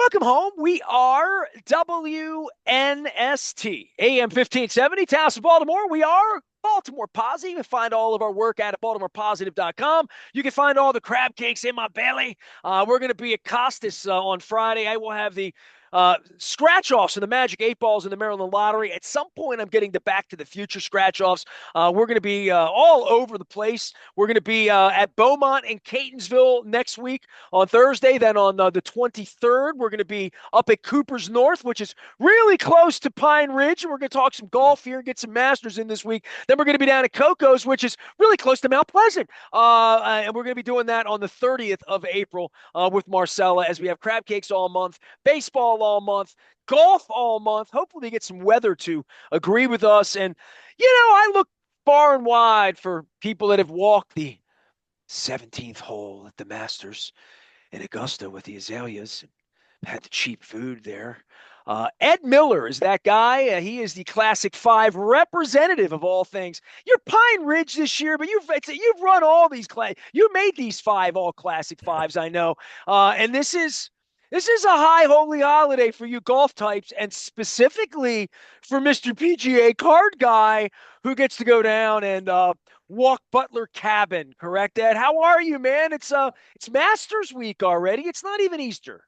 Welcome home. We are WNST, AM 1570, Taos, Baltimore. We are Baltimore Positive. You can find all of our work at baltimorepositive.com. You can find all the crab cakes in my belly. We're going to be at Costas on Friday. I will have the scratch-offs and the Magic 8 Balls in the Maryland Lottery. At some point, I'm getting the Back to the Future scratch-offs. We're going to be all over the place. We're going to be at Beaumont and Catonsville next week on Thursday. Then on the 23rd, we're going to be up at Cooper's North, which is really close to Pine Ridge. We're going to talk some golf here and get some Masters in this week. Then we're going to be down at Coco's, which is really close to Mount Pleasant. And we're going to be doing that on the 30th of April with Marcella, as we have crab cakes all month, baseball all month, golf all month. Hopefully get some weather to agree with us. And, I look far and wide for people that have walked the 17th hole at the Masters in Augusta with the azaleas, had the cheap food there. Ed Miller is that guy. He is the Classic 5 representative of all things. You're Pine Ridge this year, but you've run all these you made these 5 all Classic 5s, I know. And this is a high holy holiday for you golf types, and specifically for Mr. PGA card guy who gets to go down and walk Butler Cabin. Correct, Ed? How are you, man? It's Masters week already. It's not even Easter.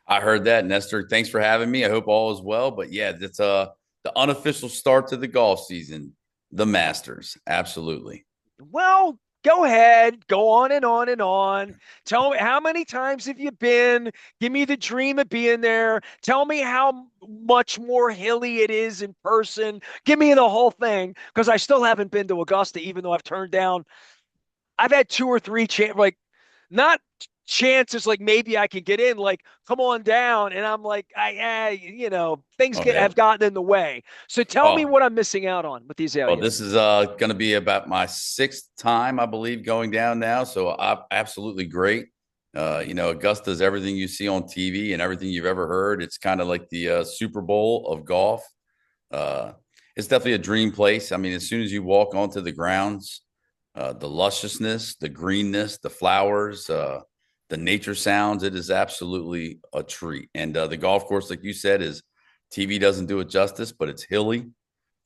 I heard that, Nestor. Thanks for having me. I hope all is well. But yeah, it's the unofficial start to the golf season, the Masters. Absolutely. Well, go ahead, go on and on and on. Tell me, how many times have you been? Give me the dream of being there. Tell me how much more hilly it is in person. Give me the whole thing, because I still haven't been to Augusta, even though I've turned down. I've had 2 or 3 not chances like maybe I could get in, like come on down, and I'm like, things Oh yeah. have gotten in the way. So tell me Oh what I'm missing out on with these well, aliens. this is going to be about my 6th time, I believe, going down now. So absolutely great. Augusta's everything you see on TV and everything you've ever heard. It's kind of like the Super Bowl of golf. Uh, it's definitely a dream place. I mean, as soon as you walk onto the grounds, the lusciousness, the greenness, the flowers, the nature sounds, it is absolutely a treat. And the golf course, like you said, is TV doesn't do it justice, but it's hilly.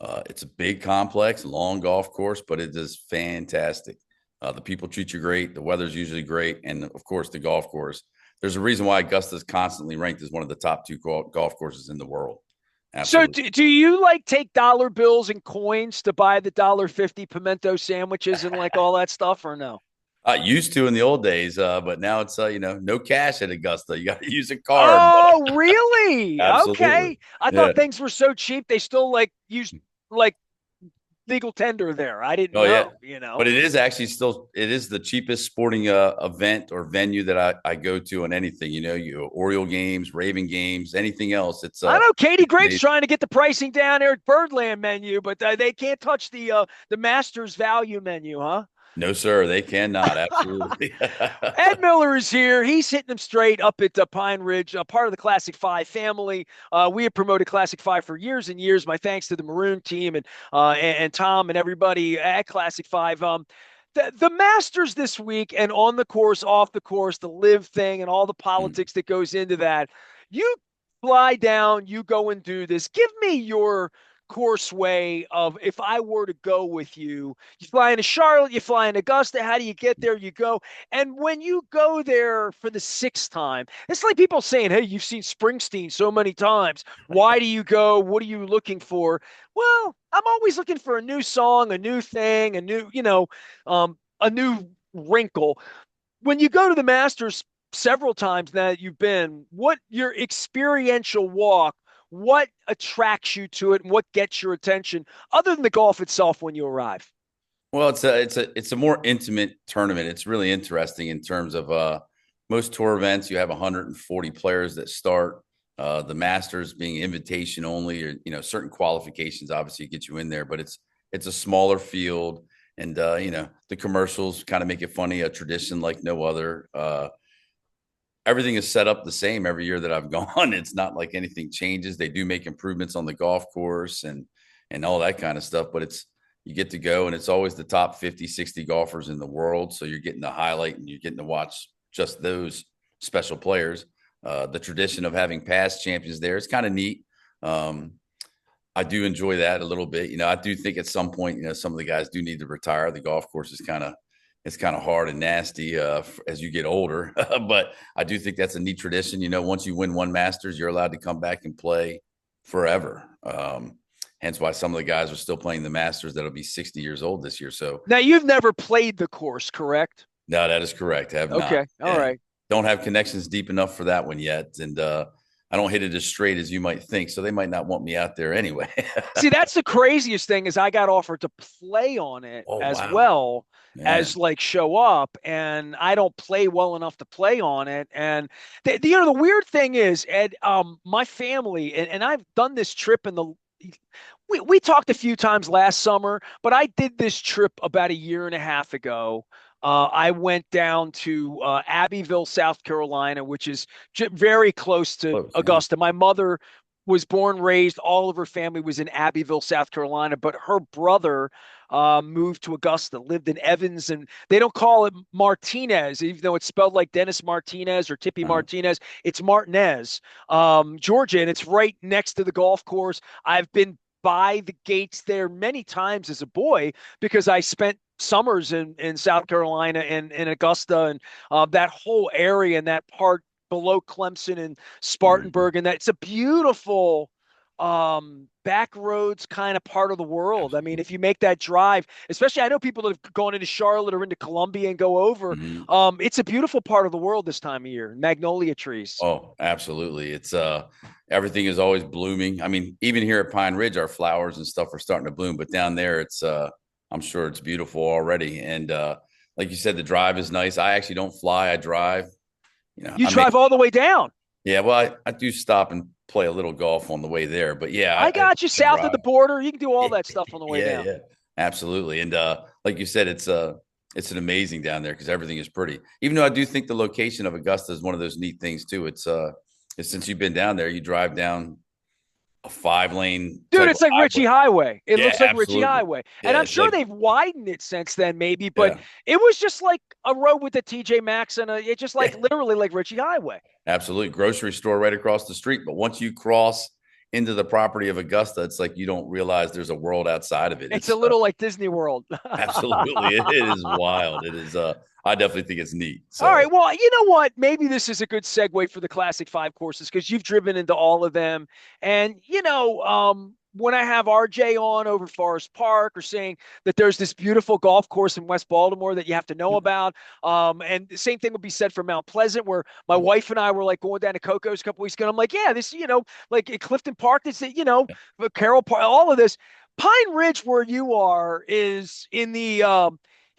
It's a big complex, long golf course, but it is fantastic. The people treat you great. The weather's usually great. And of course, the golf course. There's a reason why Augusta is constantly ranked as one of the top 2 golf courses in the world. So Absolutely. do you take dollar bills and coins to buy the $1.50 pimento sandwiches and all that stuff, or no? I used to in the old days, but now it's no cash at Augusta. You got to use a card. Oh, really? Absolutely. Okay. I Yeah. thought things were so cheap they still use like legal tender there. I didn't Oh yeah. know. But it is actually still it is the cheapest sporting event or venue that I go to on anything. You Oriole games, Raven games, anything else. It's I know Katie Grigg's amazing. trying to get the pricing down there at Birdland menu, but they can't touch the Masters value menu, huh? No, sir, they cannot. Absolutely. Ed Miller is here. He's hitting them straight up at Pine Ridge, part of the Classic 5 family. We have promoted Classic 5 for years and years. My thanks to the Maroon team and Tom and everybody at Classic 5. The Masters this week, and on the course, off the course, the live thing and all the politics that goes into that. You fly down, you go and do this. Give me your course way of, if I were to go with you. You fly into Charlotte, you fly in Augusta. How do you get there? You go. And when you go there for the 6th time, it's like people saying, hey, you've seen Springsteen so many times. Why do you go? What are you looking for? Well, I'm always looking for a new song, a new thing, a new wrinkle. When you go to the Masters several times now that you've been, what your experiential walk, what attracts you to it, and what gets your attention other than the golf itself when you arrive? Well, it's a more intimate tournament. It's really interesting in terms of most tour events. You have 140 players that start. The Masters being invitation only, or certain qualifications obviously get you in there, but it's a smaller field, and the commercials kind of make it funny, a tradition like no other. Everything is set up the same every year that I've gone. It's not like anything changes. They do make improvements on the golf course and all that kind of stuff, but you get to go, and it's always the top 50, 60 golfers in the world. So you're getting the highlight, and you're getting to watch just those special players. the tradition of having past champions there. It's kind of neat. Um, I do enjoy that a little bit. I do think at some point, some of the guys do need to retire. The golf course is kind of hard and nasty as you get older. But I do think that's a neat tradition. Once you win one Masters, you're allowed to come back and play forever. Hence why some of the guys are still playing the Masters that'll be 60 years old this year. So Now, you've never played the course, correct? no, that is correct. I have not. Okay. All Yeah. right. Don't have connections deep enough for that one yet. And I don't hit it as straight as you might think. So they might not want me out there anyway. See, that's the craziest thing is I got offered to play on it Oh, as wow. well Yeah. as like show up, and I don't play well enough to play on it. And the weird thing is, Ed, my family and I've done this trip in the we talked a few times last summer, but I did this trip about a year and a half ago. I went down to Abbeville, South Carolina, which is very close to Close. Yeah. Augusta. My mother was born, raised, all of her family was in Abbeville, South Carolina, but her brother moved to Augusta, lived in Evans, and they don't call it Martinez, even though it's spelled like Dennis Martinez or Tippy Uh-huh. Martinez. It's Martinez, Georgia, and it's right next to the golf course. I've been by the gates there many times as a boy because I spent summers in South Carolina and in Augusta and that whole area and that part below Clemson and Mhm. Spartanburg, and that's a beautiful back roads kind of part of the world. I mean, Absolutely. if you make that drive, especially I know people that have gone into Charlotte or into Columbia and go over, Mhm. it's a beautiful part of the world this time of year. Magnolia trees. Oh, absolutely. It's everything is always blooming. I mean, even here at Pine Ridge, our flowers and stuff are starting to bloom, but down there it's I'm sure it's beautiful already. And like you said, the drive is nice. I actually don't fly, I drive. You I may drive all the way down. yeah, well, I do stop and play a little golf on the way there, but yeah, I got you I south of drive. the border. You can do all that stuff on the way Yeah, down. yeah. Absolutely. And like you said, it's an amazing down there because everything is pretty. Even though I do think the location of Augusta is one of those neat things too. It's since you've been down there, you drive down a 5-lane Dude, type of it's like Ritchie highway. Highway. It Yeah, looks like Ritchie absolutely. Highway. And Yeah, I'm it's sure like they've widened it since then, maybe, but yeah. it was just like a road with a TJ Maxx and it just like literally like Ritchie Highway. Absolutely. Grocery store right across the street. But once you cross into the property of Augusta, it's like you don't realize there's a world outside of it. It's a It's little like Disney World. absolutely it is wild. It is I definitely think it's neat. All right. So Well, you know what? Maybe this is a good segue for the Classic Five courses because you've driven into all of them. And, when I have RJ on over Forest Park or saying that there's this beautiful golf course in West Baltimore that you have to know about. And the same thing would be said for Mount Pleasant, where my wife and I were like going down to Coco's a couple weeks ago. And I'm like, yeah, this, like at Clifton Park, this, Carroll Park, all of this. Pine Ridge, where you are, is in the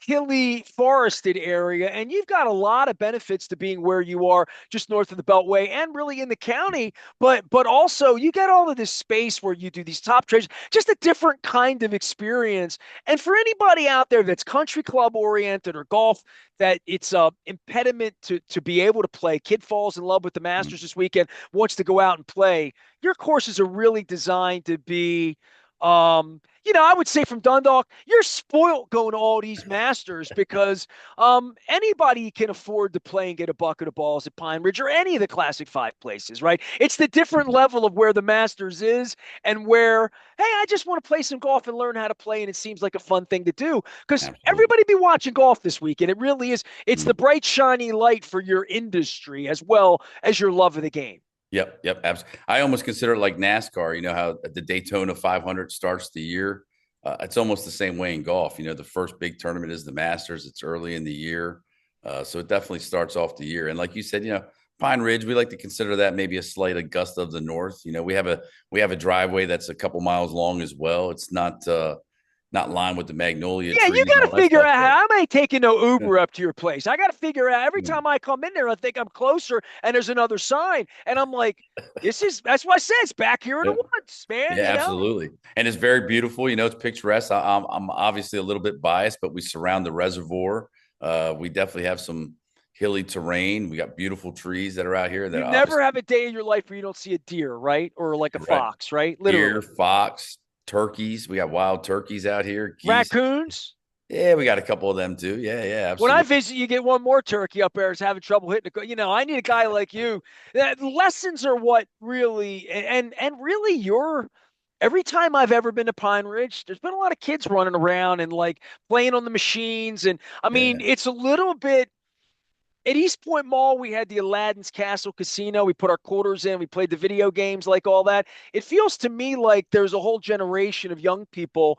hilly forested area, and you've got a lot of benefits to being where you are just north of the beltway and really in the county, but also you get all of this space where you do these top trades, just a different kind of experience. And for anybody out there that's country club oriented or golf, that it's a impediment to be able to play, kid falls in love with the Masters this weekend, wants to go out and play, your courses are really designed to be I would say from Dundalk, you're spoiled going to all these Masters because anybody can afford to play and get a bucket of balls at Pine Ridge or any of the Classic Five places, right? It's the different level of where the Masters is and where, hey, I just want to play some golf and learn how to play, and it seems like a fun thing to do because absolutely. everybody be watching golf this weekend. It really is. It's the Mhm. bright, shiny light for your industry as well as your love of the game. Yep, yep. I almost consider it like NASCAR. You know how the Daytona 500 starts the year. It's almost the same way in golf. The first big tournament is the Masters. It's early in the year, so it definitely starts off the year. And like you said, Pine Ridge, we like to consider that maybe a slight Augusta of the North. We have a driveway that's a couple miles long as well. It's not lined with the magnolia Yeah, you trees and got all to that figure stuff. out But how I ain't taking no Uber up to your place. I got to figure out every yeah, time I come in there, I think I'm closer and there's another sign. And I'm like, that's what I said. It's back here in the yeah. woods, man, Yeah, absolutely. And it's very beautiful. It's picturesque. I'm obviously a little bit biased, but we surround the reservoir. We definitely have some hilly terrain. We got beautiful trees that are out here that You never obviously, have a day in your life where you don't see a deer, right? Or like a right. fox, right? Deer, Literally. fox, turkeys. We got wild turkeys out here, geese. Raccoons. Yeah, we got a couple of them too. Yeah, yeah, When I absolutely. visit, you get one more turkey up there is having trouble hitting the. I need a guy like you. Lessons are what really, and really, every time I've ever been to Pine Ridge, there's been a lot of kids running around and like playing on the machines, and I mean, Yeah, it's a little bit. At East Point Mall, we had the Aladdin's Castle Casino. We put our quarters in. We played the video games, like all that. It feels to me like there's a whole generation of young people,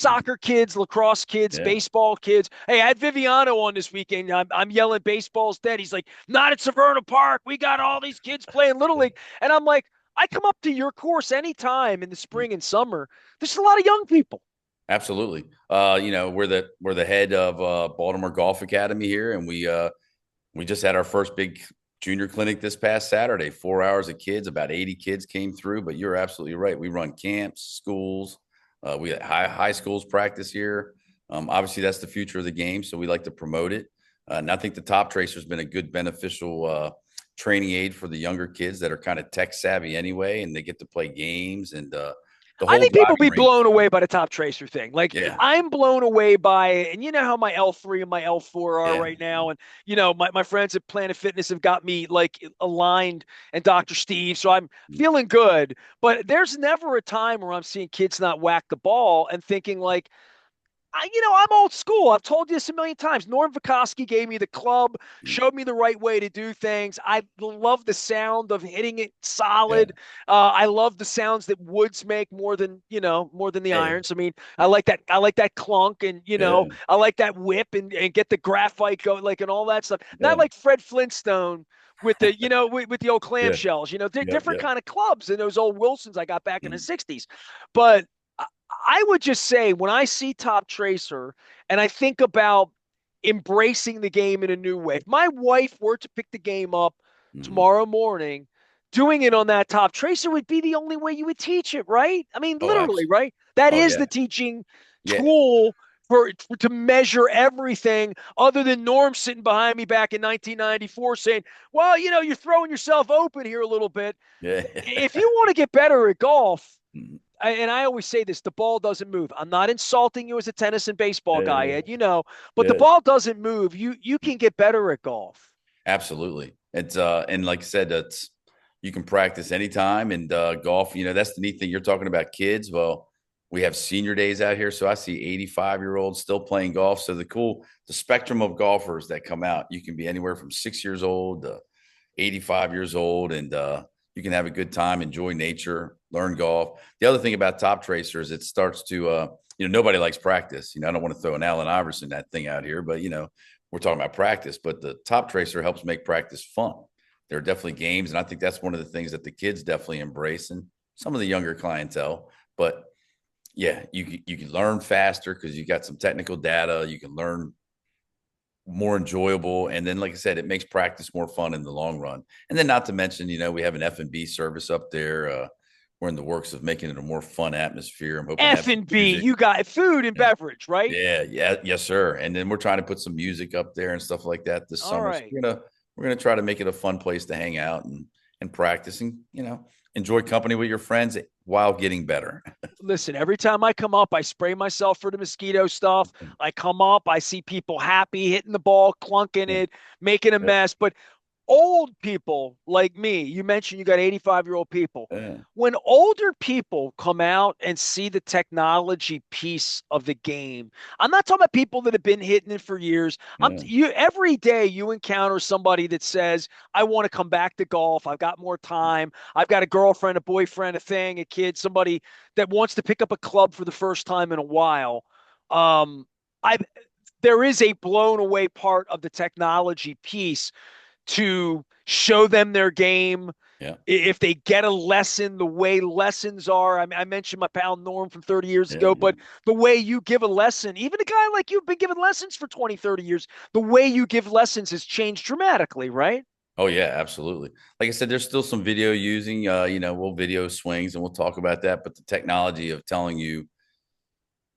mhm, soccer kids, lacrosse kids, yeah, baseball kids. Hey, I had Viviano on this weekend. I'm yelling baseball's dead. He's like, not at Severna Park. We got all these kids playing Little yeah, League. And I'm like, I come up to your course anytime in the mhm. spring and summer. There's a lot of young people. Absolutely. We're the head of Baltimore Golf Academy here, and we just had our first big junior clinic this past Saturday. 4 hours of kids, about 80 kids came through. But you're absolutely right. We run camps, schools. We had high schools practice here. Obviously, that's the future of the game, so we like to promote it. And I think the top tracer has been a good beneficial training aid for the younger kids that are kind of tech savvy anyway, and they get to play games and the I whole think people driving be range. blown away by the top tracer thing. Like Yeah, I'm blown away by it. And you know how my L3 and my L4 are yeah, right now. And my friends at Planet Fitness have got me like aligned and Dr. Steve. So I'm feeling good. But there's never a time where I'm seeing kids not whack the ball and thinking like, I'm old school. I've told you this a million times. Norm Vikoski gave me the club, yeah, showed me the right way to do things. I love the sound of hitting it yeah, solid. I love the sounds that woods make more than the yeah, irons. I mean, I like that. I like that clunk, and yeah, I like that whip and get the graphite going, like and all that stuff. Not yeah, like Fred Flintstone with with the old yeah, clamshells. yep, Different yep. kind of clubs and those old Wilsons I got back in the Mm, '60s, but. I would just say when I see Top Tracer and I think about embracing the game in a new way, if my wife were to pick the game up mhm. tomorrow morning, doing it on that Top Tracer would be the only way you would teach it, right? I mean, Oh, literally, right? That oh is yeah, the teaching yeah, tool to measure everything other than Norm sitting behind me back in 1994 saying, well, you're throwing yourself open here a little bit. yeah. If you want to get better at golf, Mhm. and I always say this, the ball doesn't move. I'm not insulting you as a tennis and baseball guy, Yeah, Ed, but the yeah, ball doesn't move. You can get better at golf. absolutely. It's and like I said, that's you can practice anytime and golf. That's the neat thing. You're talking about kids. Well, we have senior days out here, so I see 85-year-olds still playing golf. So the spectrum of golfers that come out, you can be anywhere from 6 years old to 85 years old, and you can have a good time, enjoy nature, learn golf. The other thing about Top Tracer is it starts to, nobody likes practice. I don't want to throw an Allen Iverson that thing out here, but we're talking about practice. But the Top Tracer helps make practice fun. There are definitely games, and I think that's one of the things that the kids definitely embrace, and some of the younger clientele. But yeah, you can learn faster because you got some technical data. You can learn more enjoyable. And then, like I said, it makes practice more fun in the long run. And then, not to mention, we have an F&B service up there. We're in the works of making it a more fun atmosphere. I'm hoping to have F some and B, music. you got food and Yeah, beverage, right? yeah, yeah, yes, sir. And then we're trying to put some music up there and stuff like that this All summer. So right. we're gonna try to make it a fun place to hang out and practice and enjoy company with your friends while getting better. Listen, every time I come up, I spray myself for the mosquito stuff. I come up, I see people happy, hitting the ball, clunking Yeah, it, making a yeah, mess. But old people like me, you mentioned you got 85-year-old people. yeah, When older people come out and see the technology piece of the game, I'm not talking about people that have been hitting it for years. yeah, You every day you encounter somebody that says, "I want to come back to golf. I've got more time. I've got a girlfriend, a boyfriend, a thing, a kid, somebody that wants to pick up a club for the first time in a while." Um, I There is a blown away part of the technology piece to show them their game. yeah, If they get a lesson, the way lessons are, I mentioned my pal Norm from 30 years yeah, ago, yeah. but the way you give a lesson, even a guy like you've been giving lessons for 20, 30 years, the way you give lessons has changed dramatically, right? Oh yeah, absolutely. Like I said, there's still some video using, we'll video swings and we'll talk about that. But the technology of telling you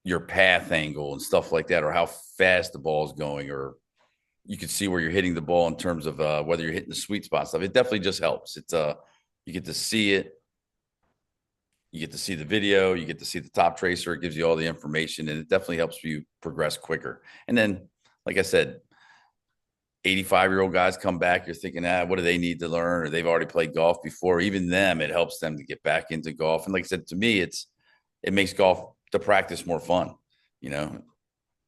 your path angle and stuff like that, or how fast the ball is going, or you can see where you're hitting the ball in terms of whether you're hitting the sweet spot stuff. It definitely just helps. You get to see it You get to see the video, you get to see the top tracer. It gives you all the information, and it definitely helps you progress quicker. And then, like I said, 85-year-old guys come back, you're thinking, what do they need to learn? Or they've already played golf before. Even them, it helps them to get back into golf. And like I said, to me, it makes golf, the practice, more fun. You know,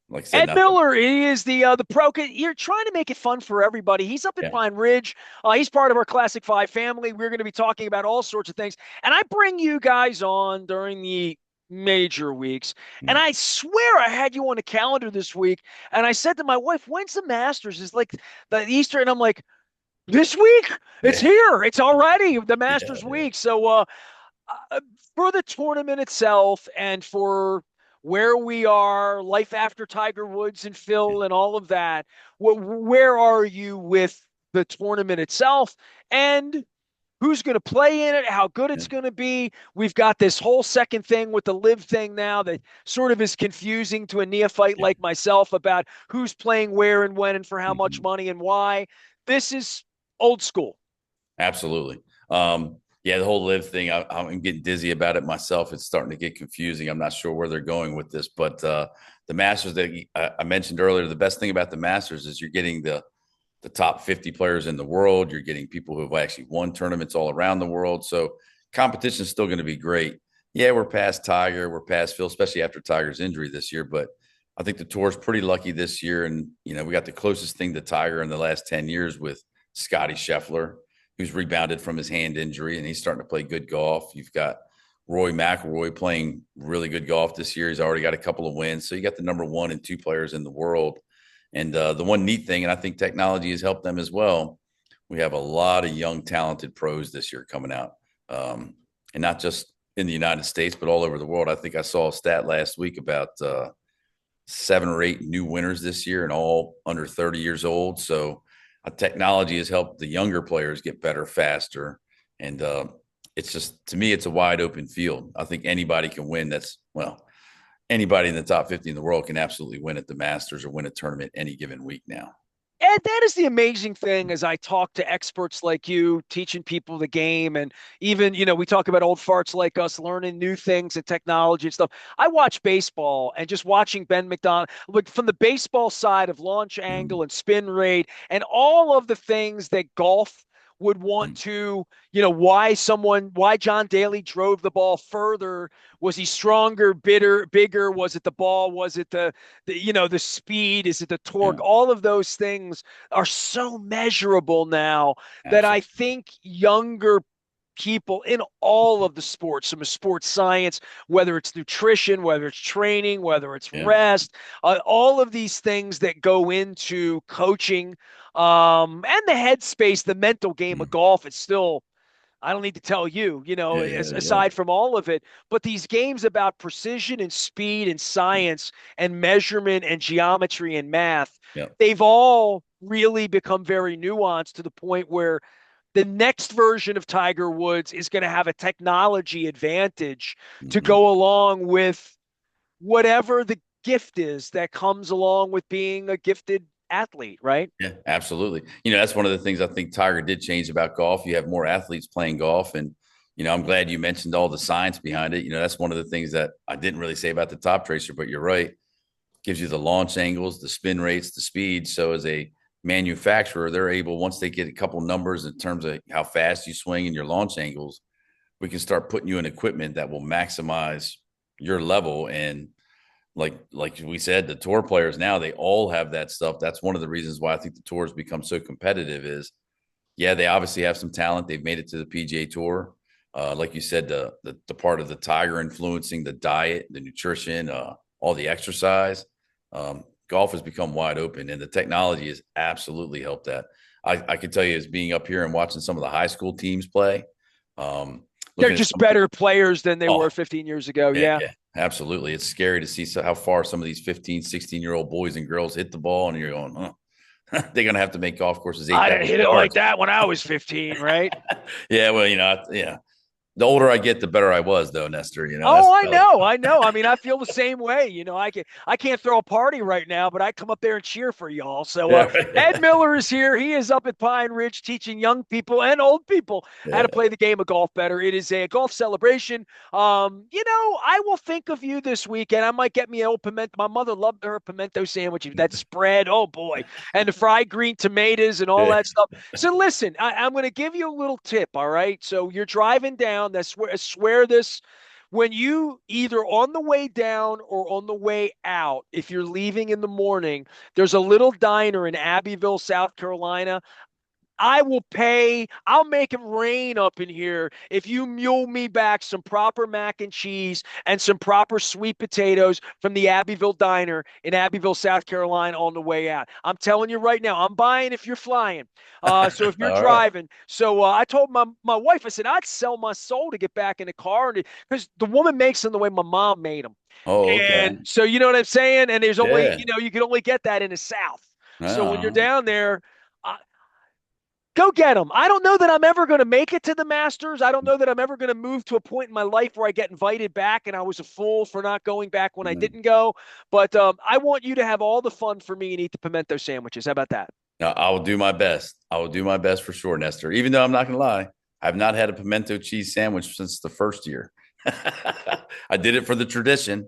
like I said, Ed not the, Miller, he is the pro. You're trying to make it fun for everybody. He's up in yeah. Pine Ridge. He's part of our Classic Five family. We're going to be talking about all sorts of things. And I bring you guys on during the major weeks. And Mm. I swear I had you on the calendar this week. And I said to my wife, when's the Masters? It's like the Easter. And I'm like, this week? It's Yeah. here. It's already the Yeah. Masters Yeah. week. So for the tournament itself and for where we are, life after Tiger Woods and Phil and all of that, where are you with the tournament itself? And who's going to play in it, how good Yeah. it's going to be. We've got this whole second thing with the live thing now that sort of is confusing to a neophyte Yeah. like myself about who's playing where and when and for how much Mhm. money and why. This is old school. Absolutely. Yeah, the whole live thing, I'm getting dizzy about it myself. It's starting to get confusing. I'm not sure where they're going with this, but the Masters that I mentioned earlier, the best thing about the Masters is you're getting the top 50 players in the world. You're getting people who have actually won tournaments all around the world. So competition is still going to be great. Yeah, we're past Tiger, we're past Phil, especially after Tiger's injury this year. But I think the tour is pretty lucky this year. And, we got the closest thing to Tiger in the last 10 years with Scotty Scheffler, who's rebounded from his hand injury and he's starting to play good golf. You've got Roy McIlroy playing really good golf this year. He's already got a couple of wins. So you got the number one and two players in the world. And the one neat thing, and I think technology has helped them as well, we have a lot of young, talented pros this year coming out. And not just in the United States, but all over the world. I think I saw a stat last week about 7 or 8 new winners this year and all under 30 years old. So technology has helped the younger players get better faster. And it's just, to me, it's a wide open field. I think anybody can win. Anybody in the top 50 in the world can absolutely win at the Masters or win a tournament any given week now. And that is the amazing thing as I talk to experts like you, teaching people the game. And even, we talk about old farts like us learning new things and technology and stuff. I watch baseball and just watching Ben McDonald, like from the baseball side of launch Mm-hmm. angle and spin rate and all of the things that golf would want Mm-hmm. to, why John Daly drove the ball further. Was he stronger, bigger? Was it the ball? Was it the speed? Is it the Yeah, torque? All of those things are so measurable now that I absolutely. think younger people in all of the sports, some sports science, whether it's nutrition, whether it's training, whether it's Yeah. rest, all of these things that go into coaching, and the headspace, the mental game of Mm. golf is still, I don't need to tell you, Yeah. Yeah. Yeah. aside from all of it, but these games about precision and speed and science and measurement and geometry and math, Yeah. they've all really become very nuanced to the point where the next version of Tiger Woods is going to have a technology advantage to Mm-hmm. go along with whatever the gift is that comes along with being a gifted athlete, right? Yeah, absolutely. That's one of the things I think Tiger did change about golf. You have more athletes playing golf. And, I'm glad you mentioned all the science behind it. That's one of the things that I didn't really say about the top tracer, but you're right. Gives you the launch angles, the spin rates, the speed. So as a manufacturer, they're able, once they get a couple numbers in terms of how fast you swing and your launch angles, we can start putting you in equipment that will maximize your level. And like we said, the tour players now, they all have that stuff. That's one of the reasons why I think the tour has become so competitive is, yeah, they obviously have some talent. They've made it to the PGA Tour. Like you said, the part of the Tiger influencing the diet, the nutrition, all the exercise. Golf has become wide open, and the technology has absolutely helped that. I can tell you, as being up here and watching some of the high school teams play, um, They're looking at just some of the, better players than they were oh, 15 years ago. yeah, Yeah. yeah, absolutely. It's scary to see how far some of these 15, 16-year-old boys and girls hit the ball, and you're going, huh. They're going to have to make golf courses I didn't 8,000 hit it like yards. that when I was 15, right? Yeah, well, yeah. The older I get, the better I was, though, Nestor. Oh, That's I about know, I know. I mean, I feel the same way. I can't throw a party right now, but I come up there and cheer for y'all. So, Ed it. Miller is here. He is up at Pine Ridge teaching young people and old people how Yeah. to play the game of golf better. It is a golf celebration. I will think of you this weekend. I might get me an old pimento. My mother loved her pimento sandwich. That spread, oh boy, and the fried green tomatoes and all Yeah. that stuff. So, listen, I'm going to give you a little tip. All right. So you're driving down. I swear this when you either on the way down or on the way out, if you're leaving in the morning, there's a little diner in Abbeville, South Carolina. I'll make it rain up in here if you mule me back some proper mac and cheese and some proper sweet potatoes from the Abbeville Diner in Abbeville, South Carolina on the way out. I'm telling you right now, I'm buying if you're flying. So if you're All right. driving, I told my wife, I said, I'd sell my soul to get back in the car because the woman makes them the way my mom made them. Oh, okay. And so, you know what I'm saying? And there's only, Yeah. you can only get that in the South. So when you're Oh, down there, uh, go get them. I don't know that I'm ever going to make it to the Masters. I don't know that I'm ever going to move to a point in my life where I get invited back and I was a fool for not going back when I mm. didn't go. But I want you to have all the fun for me and eat the pimento sandwiches. How about that? No, I will do my best. I will do my best for sure, Nestor. Even though I'm not going to lie, I've not had a pimento cheese sandwich since the first year. I did it for the tradition.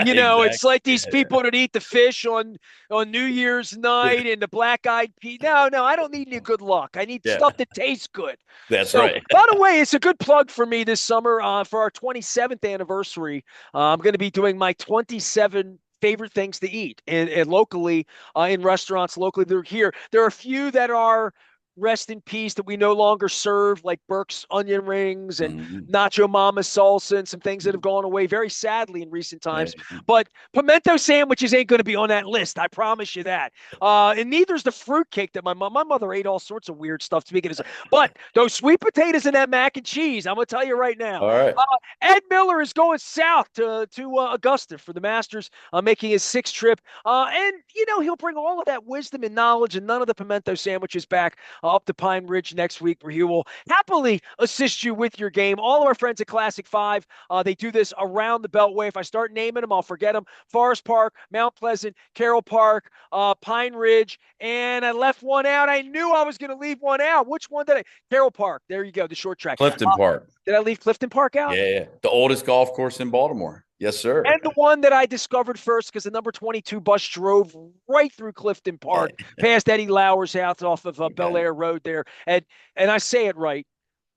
Yeah, It's exactly. like these people that eat the fish on New Year's Yeah. night and the black eyed pea. No, no, I don't need any good luck. I need Yeah, stuff that tastes good. that's So, right. by the way, it's a good plug for me this summer for our 27th anniversary. I'm going to be doing my 27 favorite things to eat and locally in restaurants locally. They're here. There are a few that are rest in peace that we no longer serve, like Burke's onion rings and Mhm. Nacho Mama salsa and some things that have gone away very sadly in recent Yeah. times. But pimento sandwiches ain't going to be on that list. I promise you that. And neither's the fruitcake that my mother ate all sorts of weird stuff. Speaking of, but those sweet potatoes and that mac and cheese, I'm going to tell you right now. All right. Ed Miller is going south to Augusta for the Masters, making his sixth trip. And he'll bring all of that wisdom and knowledge and none of the pimento sandwiches back up to Pine Ridge next week, where he will happily assist you with your game. All of our friends at Classic 5, they do this around the Beltway. If I start naming them, I'll forget them. Forest Park, Mount Pleasant, Carroll Park, Pine Ridge, and I left one out. I knew I was going to leave one out. Which one did I? Carroll Park. There you go, the short track. Clifton Park. Did I leave Clifton Park out? Yeah. The oldest golf course in Baltimore. Yes, sir. And the one that I discovered first because the number 22 bus drove right through Clifton Park, past Eddie Lauer's house off of Bel Okay. Air Road there. And I say it right.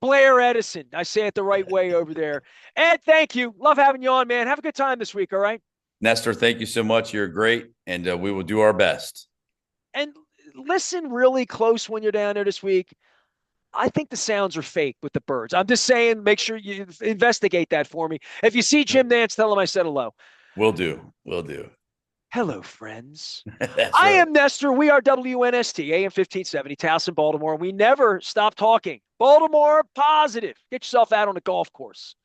Blair Edison. I say it the right way over there. Ed, thank you. Love having you on, man. Have a good time this week, all right? Nestor, thank you so much. You're great, and we will do our best. And listen really close when you're down there this week. I think the sounds are fake with the birds. I'm just saying, make sure you investigate that for me. If you see Jim Nance, tell him I said hello. We'll do. We'll do. Hello, friends. That's I right. am Nestor. We are WNST, AM 1570, Towson, Baltimore. We never stop talking. Baltimore positive. Get yourself out on the golf course.